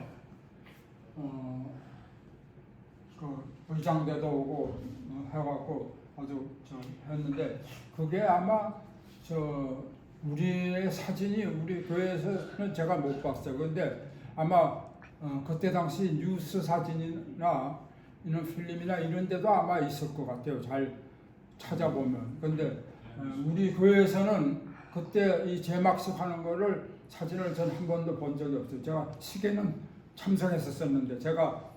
그 의장대도 오고 해갖고 아주 했는데 그게 아마 우리의 사진이 우리 교회에서는 제가 못 봤어요. 근데 아마 그때 당시 뉴스 사진이나 이런 필름이나 이런 데도 아마 있을 것 같아요. 잘 찾아보면. 근데 우리 교회에서는 그때 이 제막식 하는 거를 사진을 전 한 번도 본 적이 없어요. 제가 시계는 참석했었는데 제가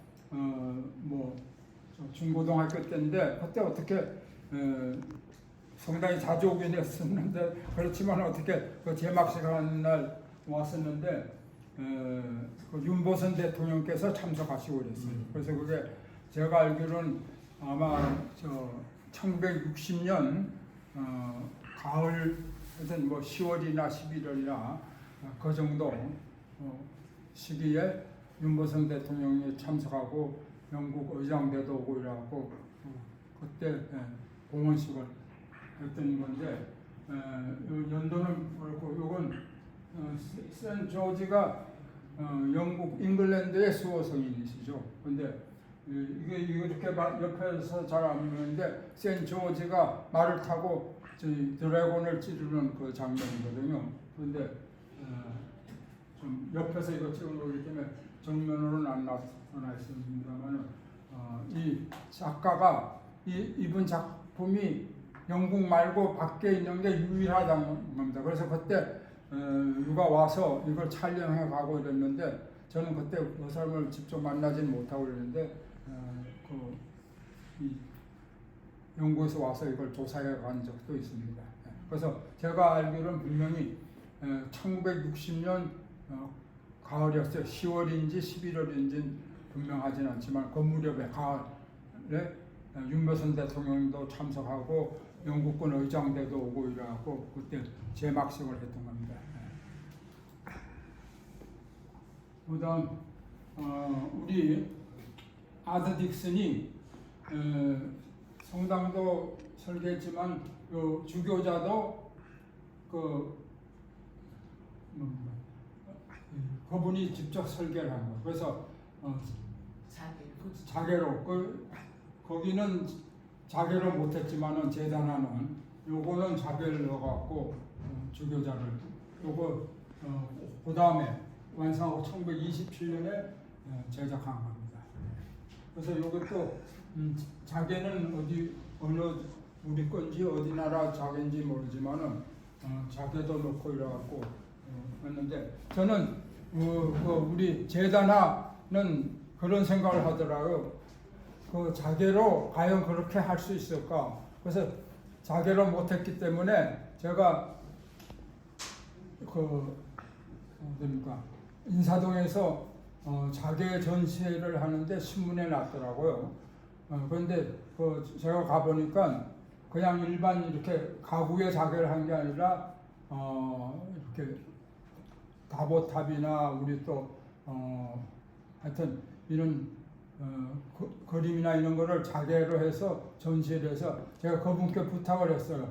중고등학교 때인데 그때 어떻게 상당히 자주 오긴 했었는데 그렇지만 어떻게 그 제막식 하는 날 왔었는데 그 윤보선 대통령께서 참석하시고 그랬어요. 그래서 그게 제가 알기로는 아마 1960년 가을 하여튼 10월이나 11월이나 그 정도 시기에 윤보선 대통령이 참석하고 영국 의장대도 오고 이래갖고 그때 공원식을 했던 건데 연도는 그렇고 이건 센 조지가 영국 잉글랜드의 수호성인이시죠. 근데 이게 이렇게 옆에서 잘 안 보이는데 센 조지가 말을 타고 드래곤을 찌르는 그 장면이거든요. 그런데 좀 옆에서 이거 찍은 거기 때문에 정면으로는 안 나타나 있습니다만 이 작가가 이분 작품이 영국 말고 밖에 있는 게 유일하다는 겁니다. 그래서 그때 누가 와서 이걸 촬영해 가고 이랬는데 저는 그때 그 사람을 직접 만나지는 못하고 그랬는데 이 영국에서 와서 이걸 조사해 간 적도 있습니다. 그래서 제가 알기로는 분명히 1960년 가을이었어요. 10월인지 11월인지 분명하진 않지만 그 무렵에 가을에 윤보선 대통령도 참석하고 영국군 의장대도 오고 이래갖고 그때 제막식을 했던 겁니다. 그다음 우리 아드 딕슨이 성당도 설계했지만 주교자도 그분이 직접 설계를 한 거예요. 그래서 자개로 거기는 자개로 못했지만은 재단하는 요거는 자개를 넣어갖고 주교자를 요거 그 다음에 완성하고 1927년에 제작한 겁니다. 그래서 이것도 자개는 어느 우리 건지 어디 나라 자개인지 모르지만은 자개도 넣고 이래갖고 했는데 저는 우리 재단하는 그런 생각을 하더라고요. 그 자개로 과연 그렇게 할 수 있을까? 그래서 자개로 못했기 때문에 제가 인사동에서 자개 전시회를 하는데 신문에 났더라고요. 그런데 제가 가보니까 그냥 일반 이렇게 가구의 자개를 한 게 아니라 이렇게 다보탑이나 우리 또 하여튼 이런 그림이나 이런 거를 자개로 해서 전시를 해서 제가 그분께 부탁을 했어요.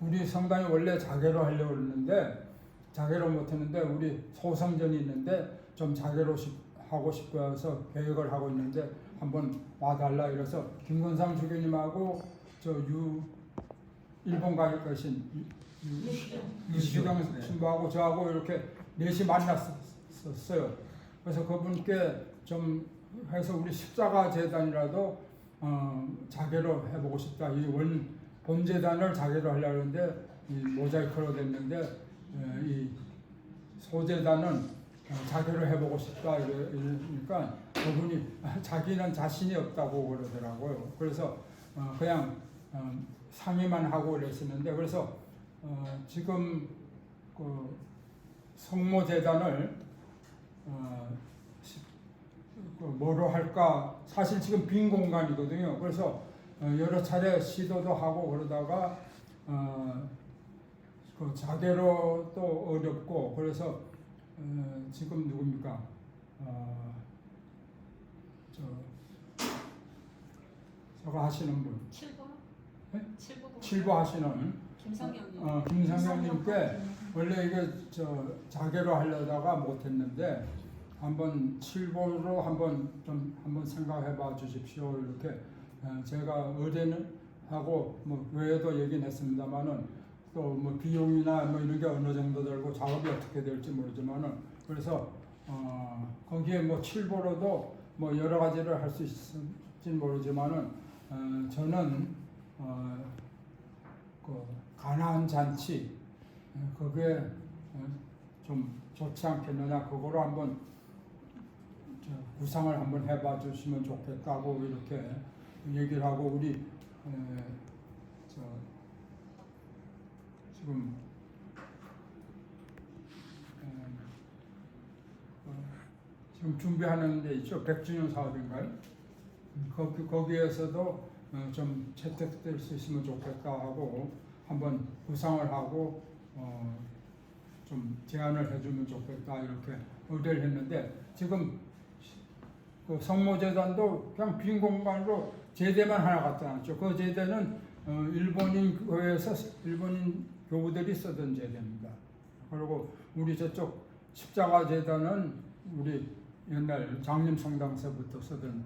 우리 성당이 원래 자개로 하려고 했는데 자개로 못했는데 우리 소성전이 있는데 좀 자개로 하고 싶고 해서 계획을 하고 있는데 한번 와달라 이래서 김건상 주교님하고 일본 가 계신 유시경 신부하고 저하고 이렇게 넷이 만났었어요. 그래서 그분께 좀 해서 우리 십자가 재단이라도 자개로 해보고 싶다. 이 본재단을 자개로 하려고 하는데 이 모자이크로 됐는데 이 소재단은 자결을 해보고 싶다 이러니까 그분이 자기는 자신이 없다고 그러더라고요. 그래서 그냥 상의만 하고 그랬었는데 그래서 지금 그 성모재단을 뭐로 할까 사실 지금 빈 공간이거든요. 그래서 여러 차례 시도도 하고 그러다가 그 자개로 또 어렵고 그래서 지금 누굽니까? 저거 하시는 분, 7부? 네? 7부? 칠부 하시는 김성경님. 김상현님께 원래 이게 자개로 하려다가 못했는데 한번 칠부로 한번 생각해봐 주십시오 이렇게 제가 의뢰는 하고 뭐 외에도 얘기는 했습니다만은 또 뭐 비용이나 뭐 이런 게 어느 정도 들고 작업이 어떻게 될지 모르지만은 그래서 거기에 뭐 칠보로도 뭐 여러 가지를 할 수 있을지 모르지만은 저는 그 가나안 잔치 그게 좀 좋지 않겠느냐 그거로 한번 구상을 한번 해봐 주시면 좋겠다고 이렇게 얘기를 하고 우리 지금 준비하는 데 있죠. 100주년 사업인가요? 거기에서도 좀 채택될 수 있으면 좋겠다 하고 한번 구상을 하고 좀 제안을 해주면 좋겠다 이렇게 의뢰를 했는데 지금 그 성모재단도 그냥 빈 공간으로 제대만 하나 갖다 놨죠. 그 제대는 일본인 교회에서 일본인 교우들이 쓰던 제대입니다. 그리고 우리 저쪽 십자가 재단은 우리 옛날 장림성당서부터 쓰던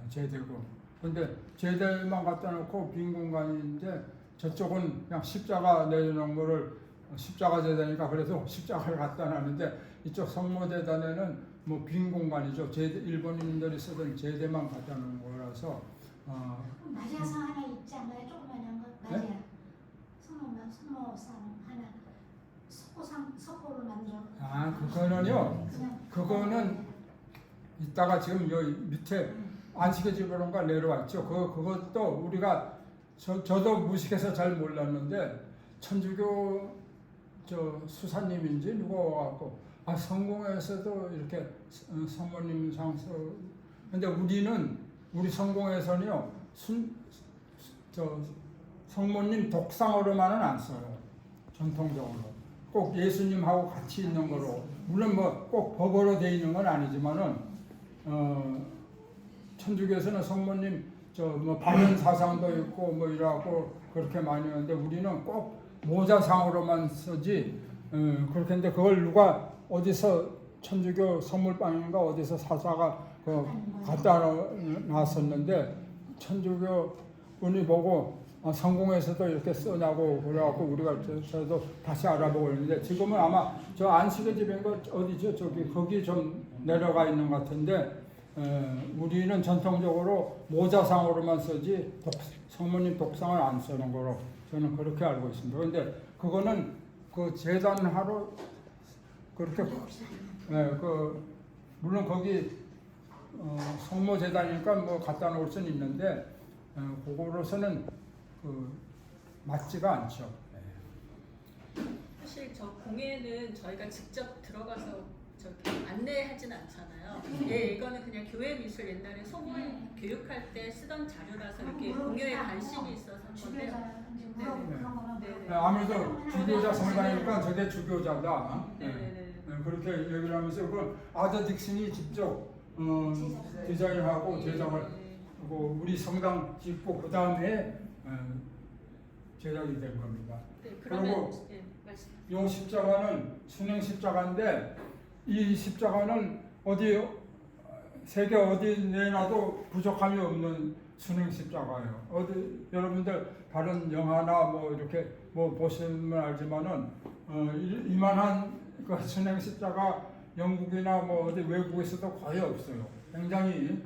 제대고 근데 제대만 갖다 놓고 빈 공간인데 저쪽은 그냥 십자가 내려놓은 거를 십자가 재단이니까 그래서 십자가를 갖다 놨는데 이쪽 성모재단에는 뭐 빈 공간이죠. 일본인들이 쓰던 제대만 갖다 놓은 거라서 마리아상 하나 있지 않나요? 조그만한 거 마리아 성모상 하나 석고로 만들어. 그거는요. 그거는 이따가 지금 여기 밑에 안식의 집으로인가 내려왔죠. 그것도 우리가 저도 무식해서 잘 몰랐는데 천주교 수사님인지 누가 와갖고 성공회에서도 이렇게 성모님 상서 근데 우리 성공회에서는요 성모님 독상으로만은 안 써요. 전통적으로 꼭 예수님하고 같이 있는 거로 물론 뭐 꼭 법으로 돼 있는 건 아니지만은 천주교에서는 성모님 뭐 바른 사상도 있고 뭐 이러고 그렇게 많이 하는데 우리는 꼭 모자상으로만 쓰지 그렇게 했는데 그걸 누가 어디서 천주교 성물방인가 어디서 사사가 갖다 놨었는데 천주교 분이 보고 성공에서도 이렇게 쓰냐고 그래갖고 우리가 저도 다시 알아보고 있는데 지금은 아마 저 안식의 집인가 어디죠 거기 좀 내려가 있는 것 같은데 우리는 전통적으로 모자상으로만 쓰지 성모님 독상을 안 쓰는 거로 저는 그렇게 알고 있습니다. 그런데 그거는 그 재단하러 그렇게 물론 거기 성모재단이니까 뭐 갖다 놓을 수는 있는데 그거로서는 맞지가 않죠. 사실 저 공예는 저희가 직접 들어가서 저기 안내하진 않잖아요. 이거는 그냥 교회 미술 옛날에 소모임 교육할 때 쓰던 자료라서 이렇게 공예에 관심이 있어서 건데요. 아무래도 주교자 성당이니까 저게 주교자다. 그렇게 얘기를 하면서 그 아더 딕슨이 직접 디자인하고 제작을 하고 우리 성당 짓고 그 다음에 제작이 된 겁니다. 그리고 이 십자가는 순행 십자가인데 이 십자가는 세계 어디 내놔도 부족함이 없는 순행 십자가예요. 여러분들 다른 영화나 뭐 이렇게 뭐 보시면 알지만은 이만한 그 순행 십자가 영국이나 뭐 어디 외국에서도 거의 없어요. 굉장히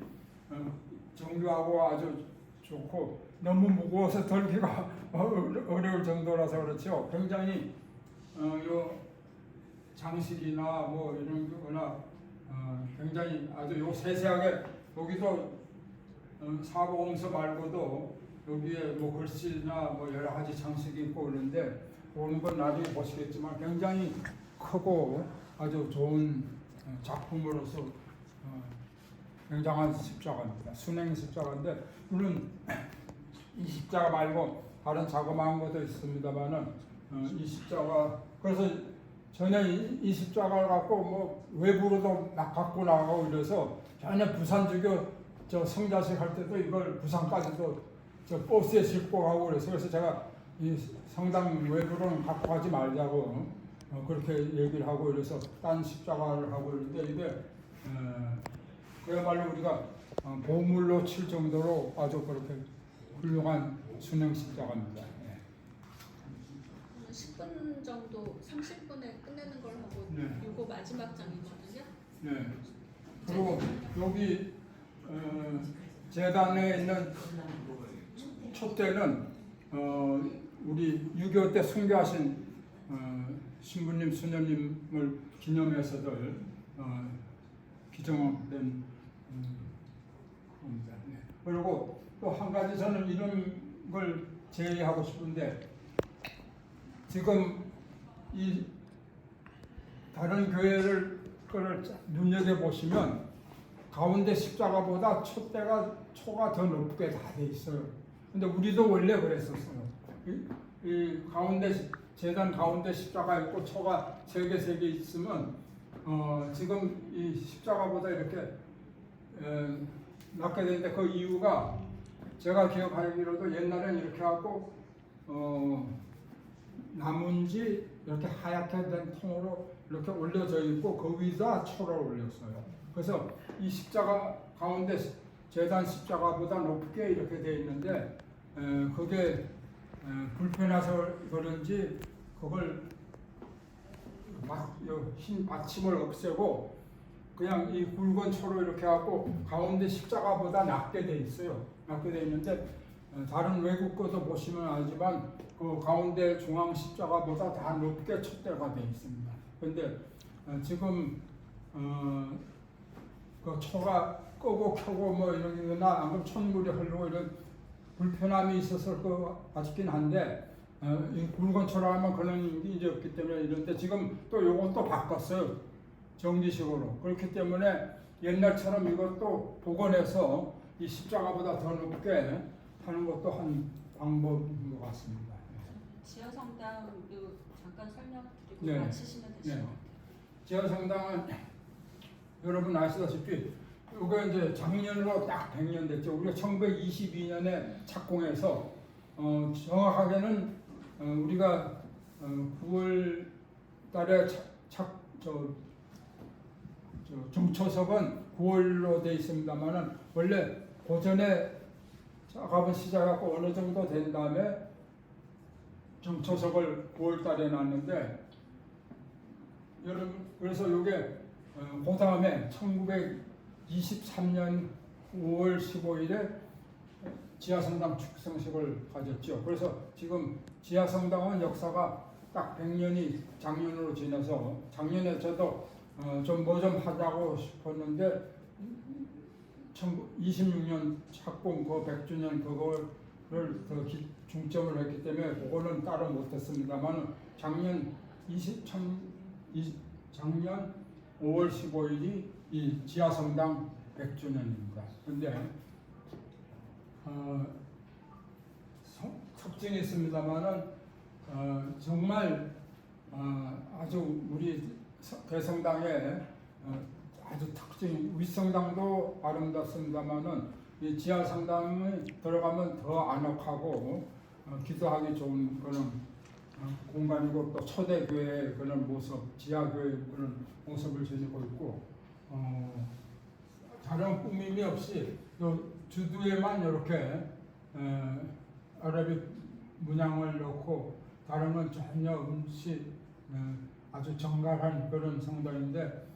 정교하고 아주 좋고 너무 무거워서 들기가 어려울 정도라서 그렇죠. 굉장히 요 장식이나 뭐 이런 거나 굉장히 아주 요 세세하게 여기도 사복음서 말고도 여기에 뭐 글씨나 뭐 여러 가지 장식이 있고 그런데 오는 건 나중에 보시겠지만 굉장히 크고 아주 좋은 작품으로서 굉장한 십자가입니다. 순행 십자가인데 물론 이 십자가 말고 다른 자그마한 것도 있습니다만은 이 십자가 그래서 전에 이 십자가를 갖고 뭐 외부로도 막 갖고 나가고 이래서 전에 부산주교 저 성자식 할 때도 이걸 부산까지도 저 버스에 싣고 가고 그래서 제가 이 성당 외부로는 갖고 가지 말자고 그렇게 얘기를 하고 이래서 딴 십자가를 하고 있는데 이게 그야말로 우리가 보물로 칠 정도로 아주 그렇게 훌륭한 순행 십자가입니다. 10분 정도 30분에 끝내는 걸 하고 네. 이거 마지막 장이거든요. 네. 그리고 여기 재단에 있는 촛대는 우리 6.25 때 순교하신 신부님, 수녀님을 기념해서들 기정된 겁니다. 네. 그리고 또 한 가지 저는 이런 걸 제의하고 싶은데 지금 이 다른 교회를 거를 눈여겨 보시면 가운데 십자가보다 촛대가 초가 더 높게 다 돼 있어요. 근데 우리도 원래 그랬었어요. 이 가운데 재단 가운데 십자가 있고 초가 세 개 있으면 지금 이 십자가보다 이렇게 낮게 되는데 그 이유가 제가 기억하기로도 옛날엔 이렇게 하고 나무인지 이렇게 하얗게 된 통으로 이렇게 올려져 있고 그 위에다 초를 올렸어요. 그래서 이 십자가 가운데 재단 십자가보다 높게 이렇게 되어 있는데 그게 불편해서 그런지 그걸 흰 받침을 없애고 그냥 이 굵은 초로 이렇게 하고 가운데 십자가보다 낮게 돼 있어요. 낮게 돼 있는데 다른 외국 것도 보시면 알지만 그 가운데 중앙 십자가보다 다 높게 촛대가 돼 있습니다. 그런데 지금 그 초가 끄고 켜고 뭐 이런 거나 아니면 촛물이 흐르고 이런 불편함이 있어서 그 아쉽긴 한데 이 굵은 초라 하면 그런 게 이제 없기 때문에 이런데 지금 또 요건 또 바꿨어요. 정지식으로. 그렇기 때문에 옛날처럼 이것도 복원해서 이 십자가보다 더 높게 하는 것도 한 방법인 것 같습니다. 지하성당도 잠깐 설명드리고 네. 마치시면 되실 네. 것 같아요. 지하성당은 여러분 아시다시피 이거 이제 작년으로 딱 100년 됐죠. 우리가 1922년에 착공해서 정확하게는 우리가 9월 달에 중초석은 9월로 돼 있습니다만은 원래 고전에 작업은 시작하고 어느 정도 된 다음에 중초석을 9월 달에 놨는데 여러분 그래서 이게 그 다음에 1923년 5월 15일에 지하성당 축성식을 가졌죠. 그래서 지금 지하성당은 역사가 딱 100년이 작년으로 지나서 작년에 저도 좀 뭐 좀 하자고 싶었는데 26년 착공 그 100주년 그거를 더 중점을 했기 때문에 그거는 따로 못했습니다만 작년 5월 15일이 이 지하성당 100주년입니다. 근데 특징이 있습니다만은 정말 아주 우리 대성당의 아주 특징 윗성당도 아름답습니다만은 이 지하성당에 들어가면 더 아늑하고 기도하기 좋은 그런 공간이고 또 초대교회의 그런 모습, 지하교회의 그런 모습을 지니고 있고 다른 꾸밈이 없이 주두에만 이렇게 아라비 문양을 넣고 다른 건 전혀 없이 아주 정갈한 그런 성당인데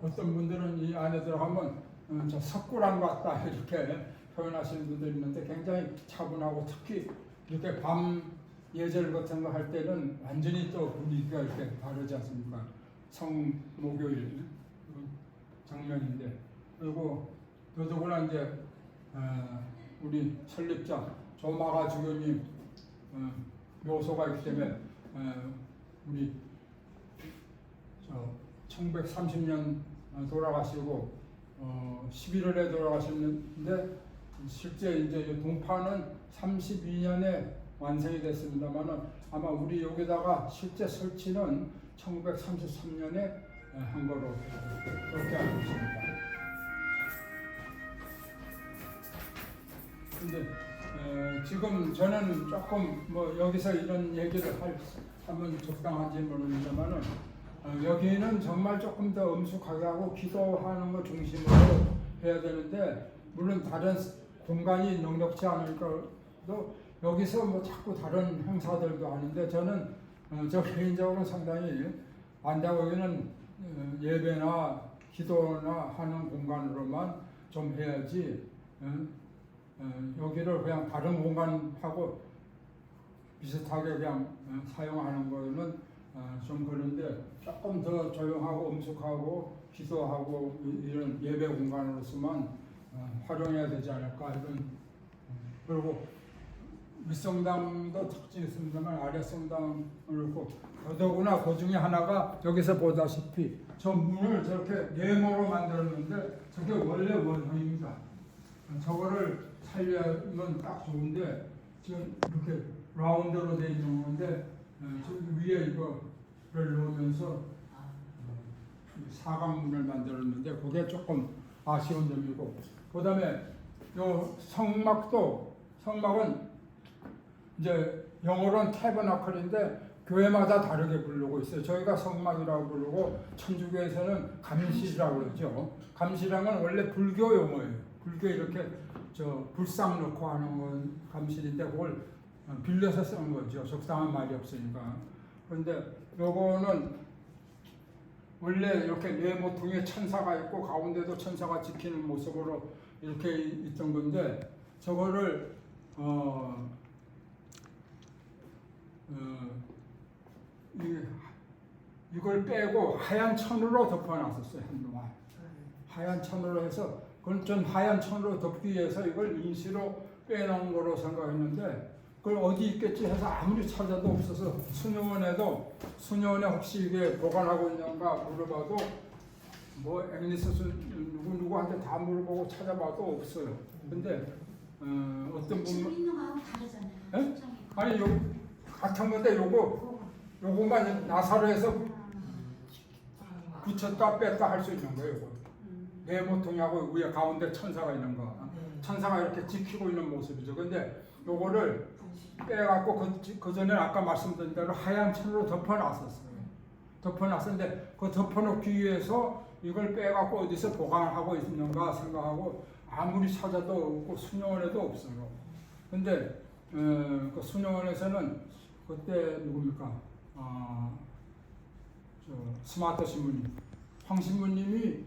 어떤 분들은 이 안에 들어가면 저 석굴암 같다 이렇게 표현하시는 분들이 있는데 굉장히 차분하고 특히 이렇게 밤 예절 같은 거 할 때는 완전히 또 분위기가 이렇게 다르지 않습니까? 성목요일 장면인데, 그리고 더더구나 이제 우리 설립자 조마가 주교님 묘소가 있기 때문에 우리 1930년 돌아가시고 11월에 돌아가셨는데 실제 이제 동파는 32년에 완성이 됐습니다만은 아마 우리 여기다가 실제 설치는 1933년에 한 거로 그렇게 알고 있습니다. 근데 지금 저는 조금 뭐 여기서 이런 얘기를 하면 적당한지 모르겠지만은 여기는 정말 조금 더 엄숙하게 하고 기도하는 거 중심으로 해야 되는데, 물론 다른 공간이 넉넉지 않을까도 여기서 뭐 자꾸 다른 행사들도 하는데, 저는 저 개인적으로 상당히 안다고 여기는 예배나 기도나 하는 공간으로만 좀 해야지 여기를 그냥 다른 공간하고 비슷하게 그냥 사용하는 거는 좀 그런데, 조금 더 조용하고 엄숙하고 기도하고 이런 예배 공간으로서만 활용해야 되지 않을까 이런. 그리고 윗성당도 특징이 있습니다만 아랫성당을 그렇고, 더더구나 그 중에 하나가 여기서 보다시피 저 문을 저렇게 네모로 만들었는데 저게 원래 원형입니다. 저거를 살려면 딱 좋은데 지금 이렇게 라운드로 돼 있는 건데 저기 위에 이거를 넣으면서 사각문을 만들었는데 그게 조금 아쉬운 점이고, 그 다음에 요 성막은 이제 영어로는 태버나클인데 교회마다 다르게 부르고 있어요. 저희가 성막이라고 부르고 천주교에서는 감실이라고 그러죠. 감실은 원래 불교 용어예요. 불교 이렇게 불상 넣고 하는 건 감실인데 그걸 빌려서 쓰는 거죠. 적당한 말이 없으니까. 그런데 요거는 원래 이렇게 네모퉁이에 천사가 있고 가운데도 천사가 지키는 모습으로 이렇게 있던 건데, 저거를 이걸 빼고 하얀 천으로 덮어놨었어요. 한동안 하얀 천으로 해서, 그건 전 하얀 천으로 덮기 위해서 이걸 임시로 빼놓은 거로 생각했는데, 그걸 어디 있겠지 해서 아무리 찾아도 없어서 수녀원에 혹시 이게 보관하고 있는가 물어봐도 뭐 앵리스 누구한테 다 물어보고 찾아봐도 없어요. 근데 어떤 지금 분은 있는 거하고 다르잖아요. 에? 초장이. 아니 요 같은 건데 요거만 나사로에서 붙였다 뺐다 할 수 있는 거예요. 요거. 네모통하고 위에 가운데 천사가 있는 거. 천사가 이렇게 지키고 있는 모습이죠. 근데 요거를 빼갖고 그 전에 아까 말씀드린 대로 하얀 천으로 덮어놨었어요. 덮어놨었는데 그 덮어놓기 위해서 이걸 빼갖고 어디서 보관하고 있는가 생각하고 아무리 찾아도 없고 수녀원에도 없어요. 근데 그 수녀원에서는 그때 누굽니까? 스마트 신부님, 황 신부님이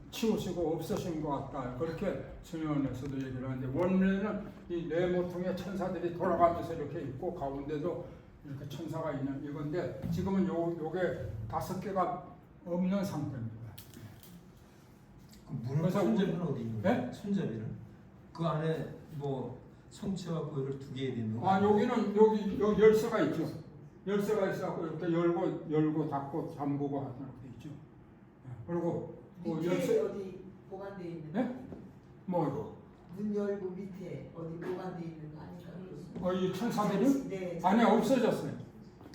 치우시고 없으신 것 같다. 그렇게 수녀원에서도 얘기를 하는데, 원래는 이 네모퉁이에 천사들이 돌아가면서 이렇게 있고 가운데도 이렇게 천사가 있는 이건데, 지금은 요게 5개가 없는 상태입니다. 문은 손잡이는 어디 있는 네? 거예요? 손잡이는 그 안에 뭐 성체와 고요를 2개 있는 거. 여기는 여기 열쇠가 있죠. 열쇠가 있어갖고 이렇게 열고 닫고 잠그고 하는 게 있죠. 그리고 뭐 밑에 열쇠 어디 보관돼 있는 네? 뭐 문 열고 밑에 어디 보관돼 있는 거 아닌가? 이 천사들이 네. 안에 없어졌어요.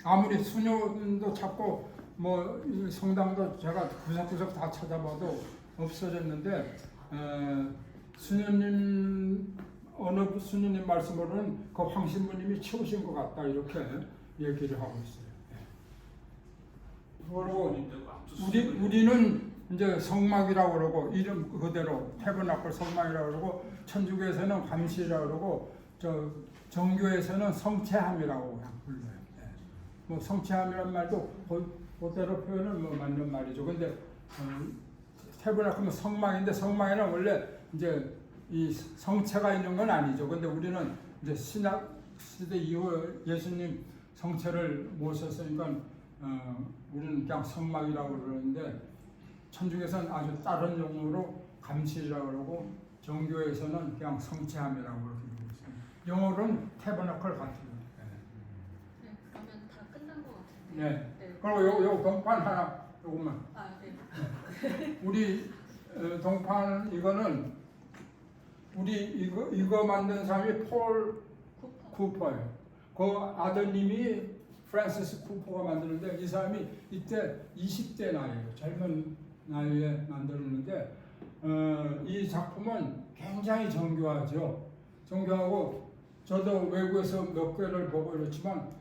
아무리 수녀도 찾고 뭐 이 성당도 제가 구석구석 다 찾아봐도 없어졌는데, 수녀님 어느 수녀님 말씀으로는 그 황신부님이 치우신 것 같다 이렇게 얘기를 하고 있어요. 그리고 우리는 이제 성막이라고 그러고 이름 그대로 태버나클 성막이라고 그러고, 천주교에서는 감실이라고 그러고 정교에서는 성체함이라고 그냥 불러요. 뭐 성체함이란 말도 그대로 표현은 뭐 맞는 말이죠. 근데 태버나클은 성막인데 성막에는 원래 이제 이 성체가 있는 건 아니죠. 근데 우리는 이제 신약 시대 이후 예수님 성체를 모셨으니까 우리는 그냥 성막이라고 그러는데 천주교에서는 아주 다른 용어로 감실이라고 그러고 정교에서는 그냥 성체함이라고 그렇게 부르고 있습니다. 영어로는 태버너클 같은 거. 네, 그러면 다 끝난 것 같은데. 네. 네. 그리고 요 동판 하나 요것만. 아, 네. 우리 동판 이거는 우리 이거 만든 사람이 폴 쿠퍼. 쿠퍼예요. 그 아드님이 프란시스 쿠퍼가 만드는데 이 사람이 이때 20대 나이에요. 젊은 나이에 만들었는데 이 작품은 굉장히 정교하죠. 정교하고 저도 외국에서 몇 개를 보고 그렇지만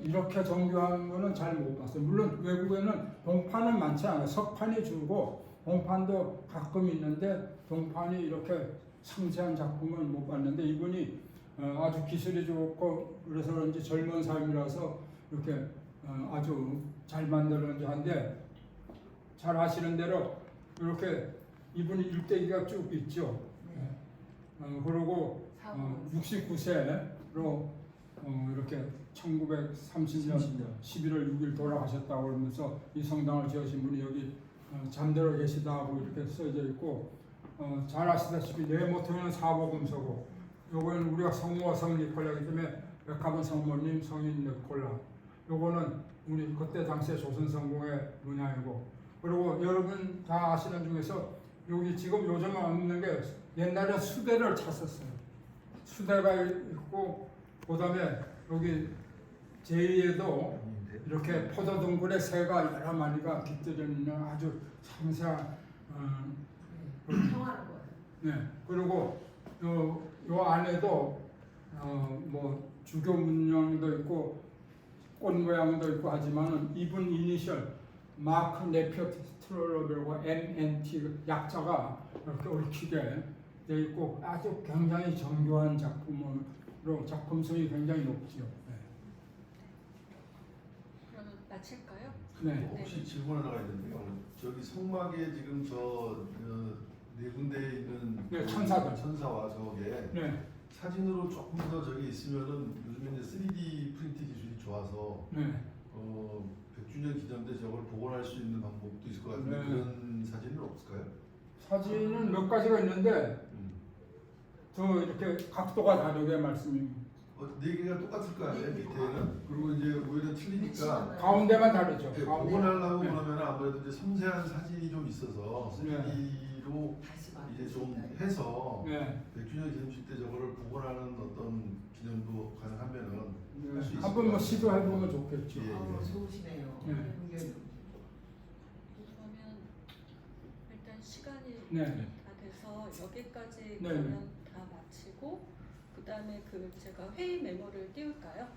이렇게 정교한 거는 잘 못 봤어요. 물론 외국에는 동판은 많지 않아요. 석판이 줄고 동판도 가끔 있는데 동판이 이렇게 상세한 작품은 못 봤는데 이분이 아주 기술이 좋고 그래서 그런지 젊은 사람이라서 이렇게 아주 잘 만들었는지 한데 잘 아시는 대로 이렇게 이분이 일대기가 쭉 있죠. 그리고 69세로 이렇게 1930년 11월 6일 돌아가셨다고 그러면서 이 성당을 지으신 분이 여기 잠들어 계시다고 이렇게 써져 있고 잘 아시다시피 네모토는 사복음서고 요거는 우리가 성모와 성 니콜라이기 때문에 백합은 성모님, 성인 니콜라. 요거는 우리 그때 당시에 조선 성공의 문양이고 그리고 여러분 다 아시는 중에서 여기 지금 요즘은 없는 게 옛날에 수대를 찼었어요. 수대가 있고 그다음에 여기 제2에도 이렇게 포도 둥글에 새가 여러 마리가 깃들여 있는 아주 상세한 평화로워요. 네. 그리고 요 안에도 뭐 주교 문양도 있고 꽃 모양도 있고 하지만은 이분 이니셜 마크 네피어 트롤러ber고 MNT 약자가 이렇게 얽히게 돼 있고 아주 굉장히 정교한 작품으로 작품성이 굉장히 높죠. 네. 그러면 마칠까요? 네. 혹시 질문 하나가 있는데요. 저기 성막에 지금 네 군데에 있는 네, 천사들. 천사와 저게 네. 사진으로 조금 더 저기 있으면은 요즘에 이제 3D 프린트 기술이 좋아서 네. 100주년 기념 때 저걸 복원할 수 있는 방법도 있을 것 같은데 네. 그런 사진은 없을까요? 사진은 몇 가지가 있는데 더 이렇게 각도가 다르게 말씀입니다. 네 개가 똑같을 거 아니에요 밑에는. 그리고 이제 오히려 틀리니까 가운데만 다르죠. 네, 가운데. 복원하려고 네. 그러면 아무래도 이제 섬세한 사진이 좀 있어서 3D로 다시 이제 좀 만들어주니까요. 해서 네. 100주년 기념식 때 저거를 복원하는 어떤 기념도 가능하면은 할수 있을 한번 뭐 것 시도해보면 좋겠죠. 예, 예. 좋으시네요. 네. 의견이. 그러면 일단 시간이 네. 다 돼서 여기까지 네, 그러면 다 마치고 그 다음에 제가 회의 메모를 띄울까요?